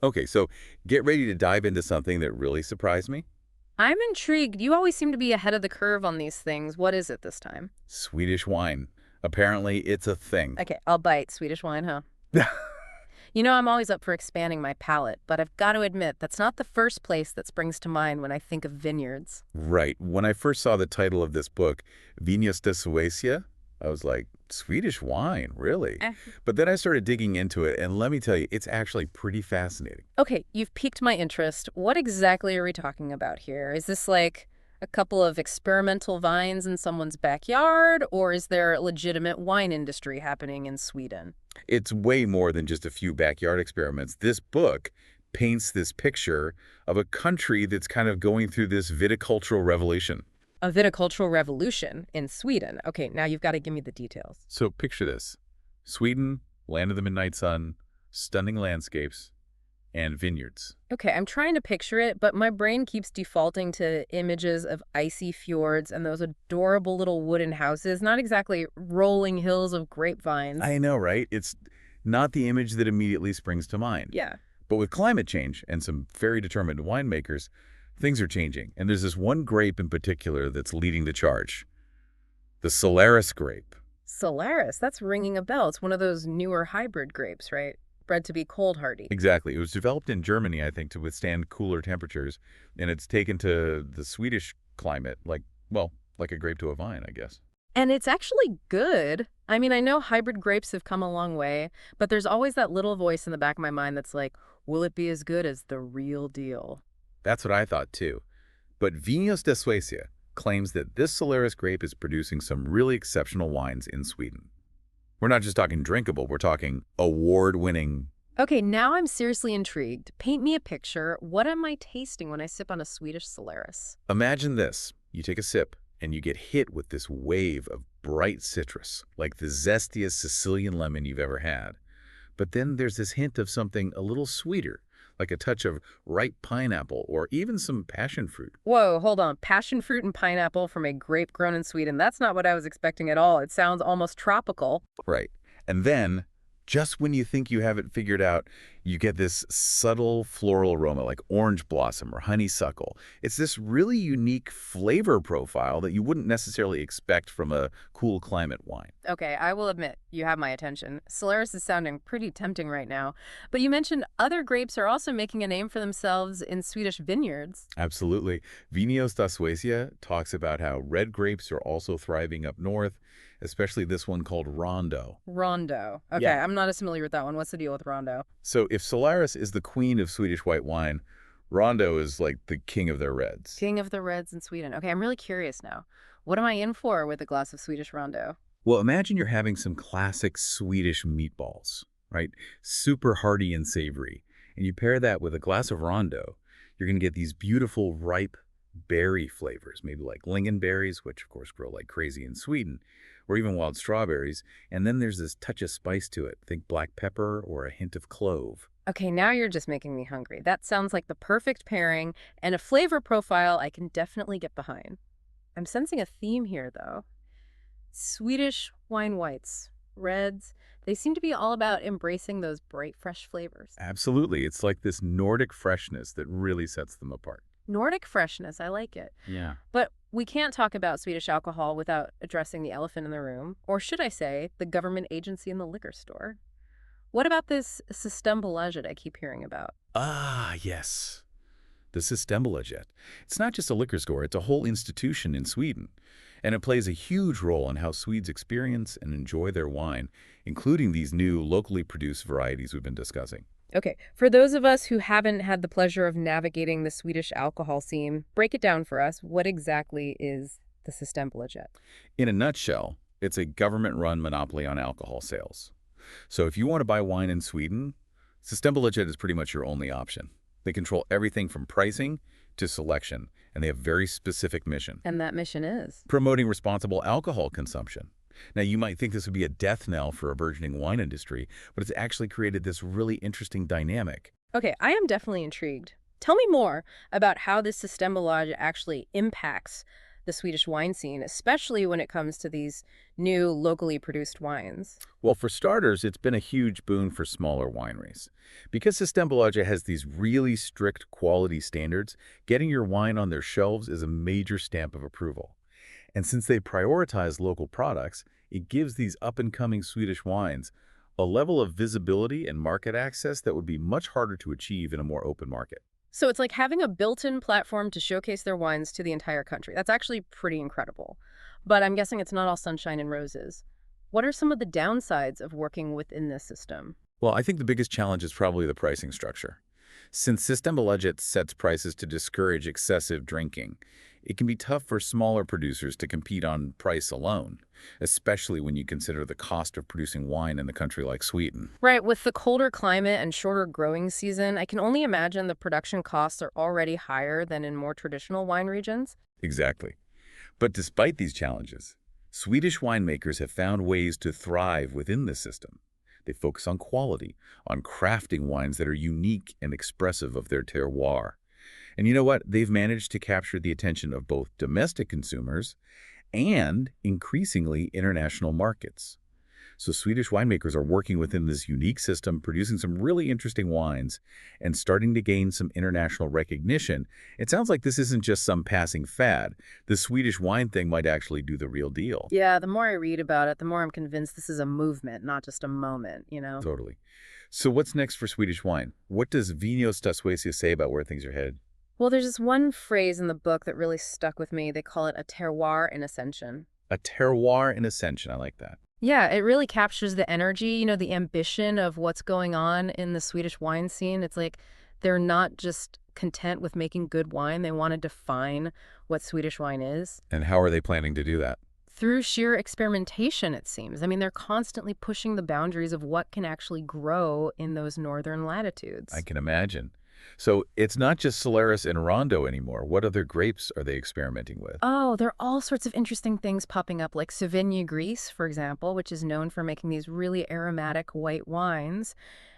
Okay, so get ready to dive into something that really surprised me. I'm intrigued. You always seem to be ahead of the curve on these things. What is it this time? Swedish wine. Apparently, it's a thing. Okay, I'll bite. Swedish wine, huh? I'm always up for expanding my palate, but I've got to admit, that's not the first place that springs to mind when I think of vineyards. Right. When I first saw the title of this book, Vinos de Suecia, I was like, Swedish wine, really? Eh. But then I started digging into it, and let me tell you, it's actually pretty fascinating. Okay, you've piqued my interest. What exactly are we talking about here? Is this like a couple of experimental vines in someone's backyard, or is there a legitimate wine industry happening in Sweden? It's way more than just a few backyard experiments. This book paints this picture of a country that's kind of going through this viticultural revolution. A viticultural revolution in Sweden. Okay, now you've got to give me the details. So picture this. Sweden, land of the midnight sun, stunning landscapes, and vineyards. Okay, I'm trying to picture it, but my brain keeps defaulting to images of icy fjords and those adorable little wooden houses, not exactly rolling hills of grapevines. I know, right? It's not the image that immediately springs to mind. Yeah. But with climate change and some very determined winemakers, things are changing. And there's this one grape in particular that's leading the charge, the Solaris grape. Solaris, that's ringing a bell. It's one of those newer hybrid grapes, right? Bred to be cold hardy. Exactly. It was developed in Germany, I think, to withstand cooler temperatures, and it's taken to the Swedish climate like a grape to a vine, I guess. And it's actually good. I mean, I know hybrid grapes have come a long way, but there's always that little voice in the back of my mind that's like, will it be as good as the real deal? That's what I thought too. But Vinos de Suecia claims that this Solaris grape is producing some really exceptional wines in Sweden. We're not just talking drinkable, we're talking award-winning. Okay, now I'm seriously intrigued. Paint me a picture. What am I tasting when I sip on a Swedish Solaris? Imagine this. You take a sip and you get hit with this wave of bright citrus, like the zestiest Sicilian lemon you've ever had. But then there's this hint of something a little sweeter, like a touch of ripe pineapple or even some passion fruit. Whoa, hold on. Passion fruit and pineapple from a grape grown in Sweden. That's not what I was expecting at all. It sounds almost tropical. Right. And then, just when you think you have it figured out, you get this subtle floral aroma like orange blossom or honeysuckle. It's this really unique flavor profile that you wouldn't necessarily expect from a cool climate wine. Okay, I will admit, you have my attention. Solaris is sounding pretty tempting right now. But you mentioned other grapes are also making a name for themselves in Swedish vineyards. Absolutely. Vinos da Suecia talks about how red grapes are also thriving up north, especially this one called Rondo. Rondo. Okay, Yeah. I'm not as familiar with that one. What's the deal with Rondo? So if Solaris is the queen of Swedish white wine, Rondo is like the king of their reds. King of the Reds in Sweden. Okay, I'm really curious now. What am I in for with a glass of Swedish Rondo? Well, imagine you're having some classic Swedish meatballs, right? Super hearty and savory. And you pair that with a glass of Rondo, you're going to get these beautiful ripe berry flavors, maybe like lingonberries, which of course grow like crazy in Sweden, or even wild strawberries. And then there's this touch of spice to it. Think black pepper or a hint of clove. Okay, now you're just making me hungry. That sounds like the perfect pairing and a flavor profile I can definitely get behind. I'm sensing a theme here, though. Swedish wine whites, reds, they seem to be all about embracing those bright, fresh flavors. Absolutely. It's like this Nordic freshness that really sets them apart. Nordic freshness, I like it. Yeah. But we can't talk about Swedish alcohol without addressing the elephant in the room, or should I say, the government agency in the liquor store. What about this Systembolaget I keep hearing about? Ah, yes. The Systembolaget. It's not just a liquor store, it's a whole institution in Sweden. And it plays a huge role in how Swedes experience and enjoy their wine, including these new locally produced varieties we've been discussing. Okay, for those of us who haven't had the pleasure of navigating the Swedish alcohol scene, break it down for us. What exactly is the Systembolaget? In a nutshell, it's a government-run monopoly on alcohol sales. So if you want to buy wine in Sweden, Systembolaget is pretty much your only option. They control everything from pricing to selection, and they have a very specific mission: And that mission is? promoting responsible alcohol consumption. Now, you might think this would be a death knell for a burgeoning wine industry, but it's actually created this really interesting dynamic. Okay, I am definitely intrigued. Tell me more about how this Systembolaget actually impacts the Swedish wine scene, especially when it comes to these new locally produced wines? Well, for starters, it's been a huge boon for smaller wineries. Because Systembolaget has these really strict quality standards, getting your wine on their shelves is a major stamp of approval. And since they prioritize local products, it gives these up-and-coming Swedish wines a level of visibility and market access that would be much harder to achieve in a more open market. So it's like having a built-in platform to showcase their wines to the entire country. That's actually pretty incredible. But I'm guessing it's not all sunshine and roses. What are some of the downsides of working within this system? Well, I think the biggest challenge is probably the pricing structure. Since Systembolaget sets prices to discourage excessive drinking, it can be tough for smaller producers to compete on price alone, especially when you consider the cost of producing wine in a country like Sweden. Right, with the colder climate and shorter growing season, I can only imagine the production costs are already higher than in more traditional wine regions. Exactly. But despite these challenges, Swedish winemakers have found ways to thrive within this system. They focus on quality, on crafting wines that are unique and expressive of their terroir. And you know what? They've managed to capture the attention of both domestic consumers and, increasingly, international markets. So Swedish winemakers are working within this unique system, producing some really interesting wines and starting to gain some international recognition. It sounds like this isn't just some passing fad. The Swedish wine thing might actually do the real deal. Yeah, the more I read about it, the more I'm convinced this is a movement, not just a moment. Totally. So what's next for Swedish wine? What does Vinos da Suecia say about where things are headed? Well, there's this one phrase in the book that really stuck with me. They call it a terroir in ascension. A terroir in ascension. I like that. Yeah, it really captures the energy, the ambition of what's going on in the Swedish wine scene. It's like they're not just content with making good wine. They want to define what Swedish wine is And how are they planning to do that? through sheer experimentation, it seems. I mean, they're constantly pushing the boundaries of what can actually grow in those northern I latitudes. can imagine. So it's not just Solaris and Rondo anymore. What other grapes are they experimenting with? Oh, there are all sorts of interesting things popping up, like Sauvignon Gris, for example, which is known for making these really aromatic white wines,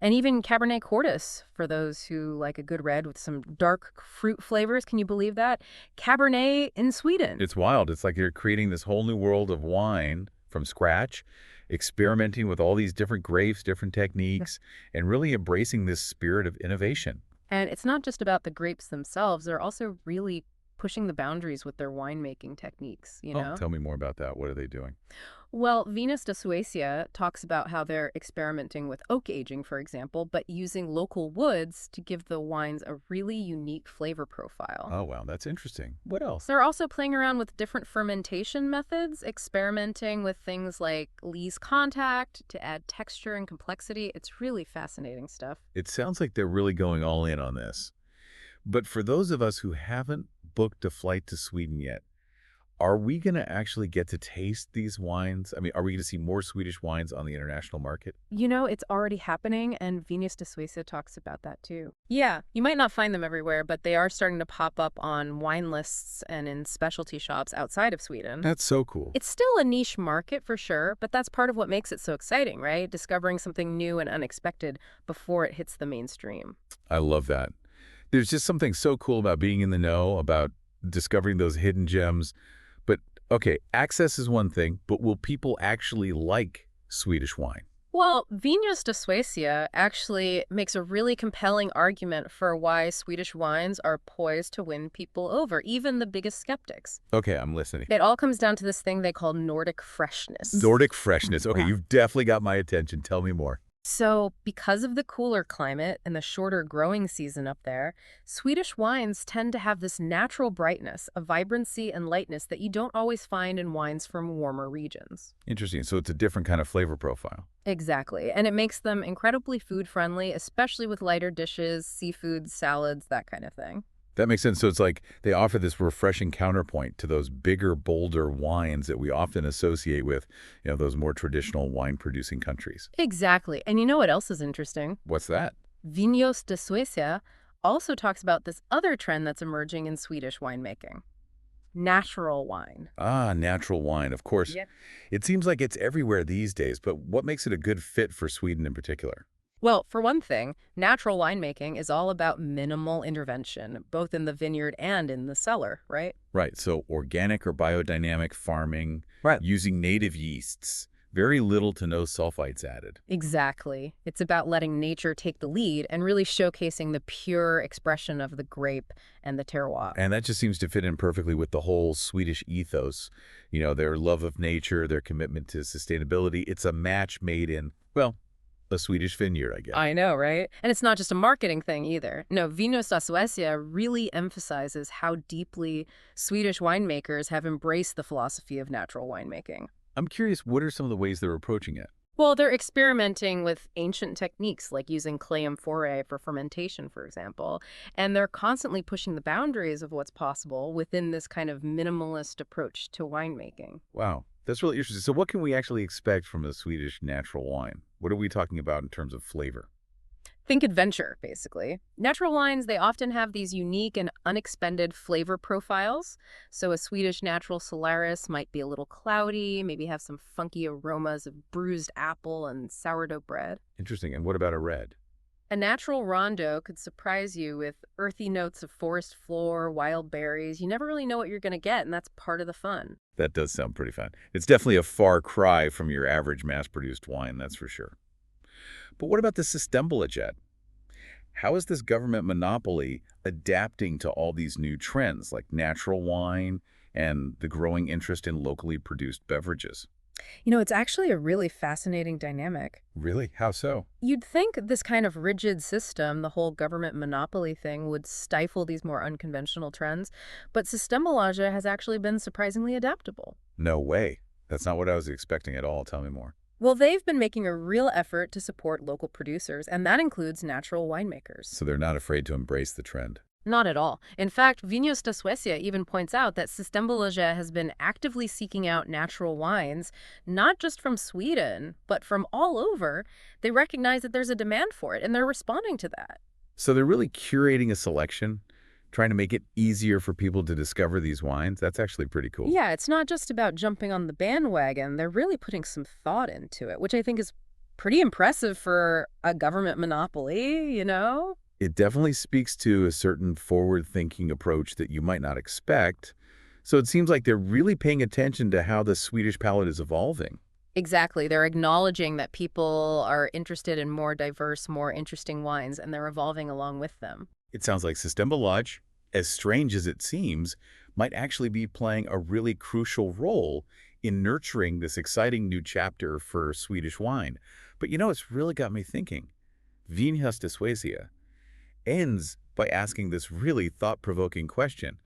and even Cabernet Cortis, for those who like a good red with some dark fruit flavors. Can you believe that? Cabernet in Sweden. It's wild. It's like you're creating this whole new world of wine from scratch, experimenting with all these different grapes, different techniques, and really embracing this spirit of innovation. And it's not just about the grapes themselves, they're also really pushing the boundaries with their winemaking techniques. Oh, tell me more about that. What are they doing? Well, Venus de Suecia talks about how they're experimenting with oak aging, for example, but using local woods to give the wines a really unique flavor profile. Oh, wow, that's interesting. What else? They're also playing around with different fermentation methods, experimenting with things like lees contact to add texture and complexity. It's really fascinating stuff. It sounds like they're really going all in on this. But for those of us who haven't booked a flight to Sweden yet, are we going to actually get to taste these wines? I mean, are we going to see more Swedish wines on the international market? It's already happening, and Venus de Suecia talks about that too. Yeah, you might not find them everywhere, but they are starting to pop up on wine lists and in specialty shops outside of Sweden. That's so cool. It's still a niche market for sure, but that's part of what makes it so exciting, right? Discovering something new and unexpected before it hits the mainstream. I love that. There's just something so cool about being in the know, about discovering those hidden gems. But, okay, access is one thing, but will people actually like Swedish wine? Well, Venus de Suecia actually makes a really compelling argument for why Swedish wines are poised to win people over, even the biggest skeptics. Okay, I'm listening. It all comes down to this thing they call Nordic freshness. Nordic freshness. Okay, Yeah. you've definitely got my attention. Tell me more. So, because of the cooler climate and the shorter growing season up there, Swedish wines tend to have this natural brightness, a vibrancy and lightness that you don't always find in wines from warmer regions. Interesting. So it's a different kind of flavor profile. Exactly. And it makes them incredibly food friendly, especially with lighter dishes, seafood, salads, that kind of thing. That makes sense. So it's like they offer this refreshing counterpoint to those bigger, bolder wines that we often associate with, those more traditional wine-producing countries. Exactly. And you know what else is interesting? What's that? Vinos de Suecia also talks about this other trend that's emerging in Swedish winemaking: natural wine. Ah, natural wine. Of course. Yep. It seems like it's everywhere these days, but what makes it a good fit for Sweden in particular? Well, for one thing, natural winemaking is all about minimal intervention, both in the vineyard and in the cellar, right? Right, so organic or biodynamic farming, Right. using native yeasts, very little to no sulfites added. Exactly. It's about letting nature take the lead and really showcasing the pure expression of the grape and the terroir. And that just seems to fit in perfectly with the whole Swedish ethos. Their love of nature, their commitment to sustainability. It's a match made in, well, a Swedish vineyard, I guess. I know, right? And it's not just a marketing thing either. No, Vinos da Suecia really emphasizes how deeply Swedish winemakers have embraced the philosophy of natural winemaking. I'm curious, what are some of the ways they're approaching it? Well, they're experimenting with ancient techniques like using clay amphora for fermentation, for example, and they're constantly pushing the boundaries of what's possible within this kind of minimalist approach to winemaking. Wow, that's really interesting. So what can we actually expect from a Swedish natural wine? What are we talking about in terms of flavor? Think adventure, basically. Natural wines, they often have these unique and unexpected flavor profiles. So a Swedish natural Solaris might be a little cloudy, maybe have some funky aromas of bruised apple and sourdough bread. Interesting. And what about a red? A natural Rondo could surprise you with earthy notes of forest floor, wild berries. You never really know what you're going to get, and that's part of the fun. That does sound pretty fun. It's definitely a far cry from your average mass-produced wine, that's for sure. But what about the Systembolaget? How is this government monopoly adapting to all these new trends like natural wine and the growing interest in locally produced beverages? It's actually a really fascinating dynamic. Really? How so? You'd think this kind of rigid system, the whole government monopoly thing, would stifle these more unconventional trends, but Systembolaget has actually been surprisingly adaptable. No way. That's not what I was expecting at all. Tell me more. Well, they've been making a real effort to support local producers, and that includes natural winemakers. So they're not afraid to embrace the trend. Not at all. In fact, Vinos da Suecia even points out that Systembolaget has been actively seeking out natural wines, not just from Sweden, but from all over. They recognize that there's a demand for it, and they're responding to that. So they're really curating a selection, trying to make it easier for people to discover these wines. That's actually pretty cool. Yeah, it's not just about jumping on the bandwagon. They're really putting some thought into it, which I think is pretty impressive for a government monopoly. It definitely speaks to a certain forward-thinking approach that you might not expect. So it seems like they're really paying attention to how the Swedish palate is evolving. Exactly. They're acknowledging that people are interested in more diverse, more interesting wines, and they're evolving along with them. It sounds like Systembolaget, as strange as it seems, might actually be playing a really crucial role in nurturing this exciting new chapter for Swedish wine. But it's really got me thinking. Vinhas de Suecia ends by asking this really thought-provoking question.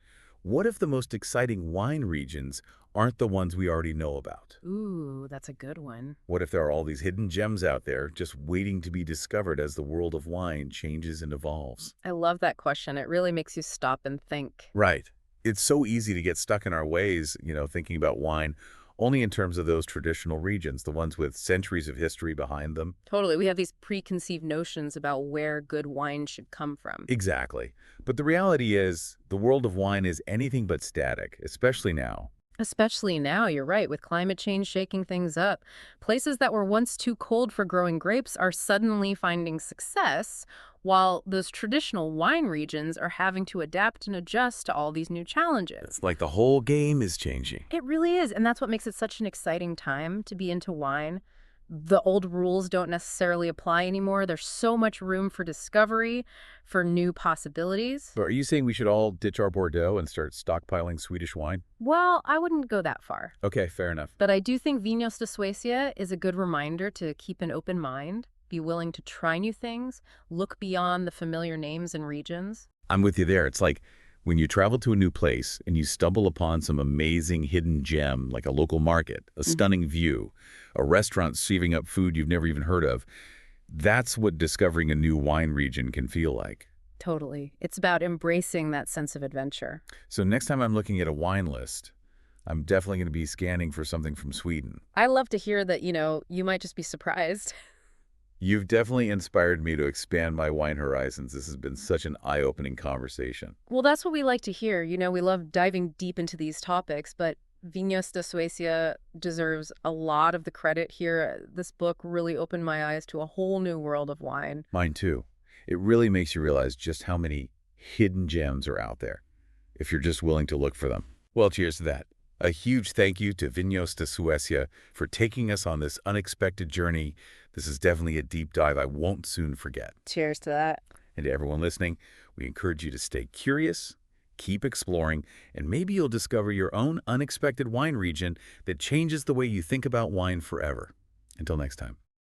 What if the most exciting wine regions aren't the ones we already know about? Ooh, that's a good one. What if there are all these hidden gems out there just waiting to be discovered as the world of wine changes and evolves? I love that question. It really makes you stop and think. Right. It's so easy to get stuck in our ways, thinking about wine only in terms of those traditional regions, the ones with centuries of history behind them. Totally. We have these preconceived notions about where good wine should come from. Exactly. But the reality is, the world of wine is anything but static, especially now. Especially now, you're right, with climate change shaking things up. Places that were once too cold for growing grapes are suddenly finding success, while those traditional wine regions are having to adapt and adjust to all these new challenges. It's like the whole game is changing. It really is, and that's what makes it such an exciting time to be into wine. The old rules don't necessarily apply anymore. There's so much room for discovery, for new possibilities. But are you saying we should all ditch our Bordeaux and start stockpiling Swedish wine? Well, I wouldn't go that far. Okay, fair enough. But I do think Vinos de Suecia is a good reminder to keep an open mind, be willing to try new things, look beyond the familiar names and regions. I'm with you there. It's like when you travel to a new place and you stumble upon some amazing hidden gem, like a local market, a stunning view, a restaurant serving up food you've never even heard of. That's what discovering a new wine region can feel like. Totally. It's about embracing that sense of adventure. So next time I'm looking at a wine list, I'm definitely going to be scanning for something from Sweden. I love to hear that, you might just be surprised. You've definitely inspired me to expand my wine horizons. This has been such an eye-opening conversation. Well, that's what we like to hear. We love diving deep into these topics, but Viñas de Suecia deserves a lot of the credit here. This book really opened my eyes to a whole new world of wine. Mine too. It really makes you realize just how many hidden gems are out there, if you're just willing to look for them. Well, cheers to that. A huge thank you to Vinhos de Suecia for taking us on this unexpected journey. This is definitely a deep dive I won't soon forget. Cheers to that. And to everyone listening, we encourage you to stay curious, keep exploring, and maybe you'll discover your own unexpected wine region that changes the way you think about wine forever. Until next time.